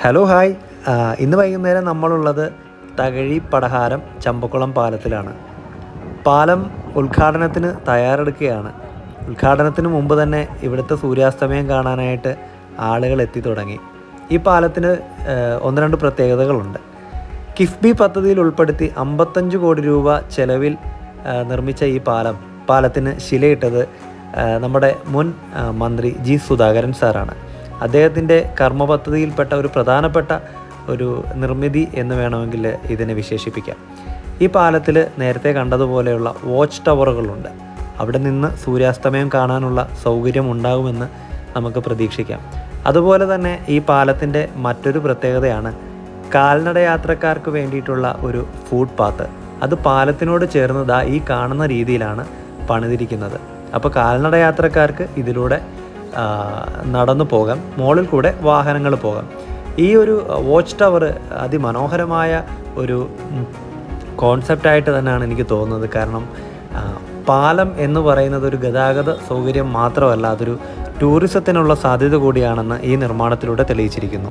Hello hi. ഇന്ന് വൈകുന്നേരം നമ്മളുള്ളത് തകഴി പടഹാരം ചമ്പക്കുളം പാലത്തിലാണ്. പാലം ഉദ്ഘാടനത്തിന് തയ്യാറെടുക്കുകയാണ്. ഉദ്ഘാടനത്തിന് മുമ്പ് തന്നെ ഇവിടുത്തെ സൂര്യാസ്തമയം കാണാനായിട്ട് ആളുകൾ എത്തി തുടങ്ങി. ഈ പാലത്തിന് 1-2 പ്രത്യേകതകളുണ്ട്. കിഫ്ബി പദ്ധതിയിൽ ഉൾപ്പെടുത്തി 55 കോടി രൂപ ചെലവിൽ നിർമ്മിച്ച ഈ പാലത്തിന് ശിലയിട്ടത് നമ്മുടെ മുൻ മന്ത്രി ജി സുധാകരൻ സാറാണ്. അദ്ദേഹത്തിൻ്റെ കർമ്മപദ്ധതിയിൽപ്പെട്ട ഒരു പ്രധാനപ്പെട്ട ഒരു നിർമ്മിതി എന്ന് വേണമെങ്കിൽ ഇതിനെ വിശേഷിപ്പിക്കാം. ഈ പാലത്തിൽ നേരത്തെ കണ്ടതുപോലെയുള്ള വാച്ച് ടവറുകളുണ്ട്. അവിടെ നിന്ന് സൂര്യാസ്തമയം കാണാനുള്ള സൗകര്യം ഉണ്ടാകുമെന്ന് നമുക്ക് പ്രതീക്ഷിക്കാം. അതുപോലെ തന്നെ ഈ പാലത്തിൻ്റെ മറ്റൊരു പ്രത്യേകതയാണ് കാൽനട യാത്രക്കാർക്ക് വേണ്ടിയിട്ടുള്ള ഒരു ഫുട് പാത്ത്. അത് പാലത്തിനോട് ചേർന്ന് ഈ കാണുന്ന രീതിയിലാണ് പണിതിരിക്കുന്നത്. അപ്പോൾ കാൽനട യാത്രക്കാർക്ക് ഇതിലൂടെ നടന്നു പോകാം, മുകളിൽ കൂടെ വാഹനങ്ങൾ പോകാം. ഈ ഒരു വാച്ച് ടവർ അതിമനോഹരമായ ഒരു കോൺസെപ്റ്റായിട്ട് തന്നെയാണ് എനിക്ക് തോന്നുന്നത്. കാരണം പാലം എന്ന് പറയുന്നത് ഒരു ഗതാഗത സൗകര്യം മാത്രമല്ല, അതൊരു ടൂറിസത്തിനുള്ള സാധ്യത കൂടിയാണെന്ന് ഈ നിർമ്മാണത്തിലൂടെ തെളിയിച്ചിരിക്കുന്നു.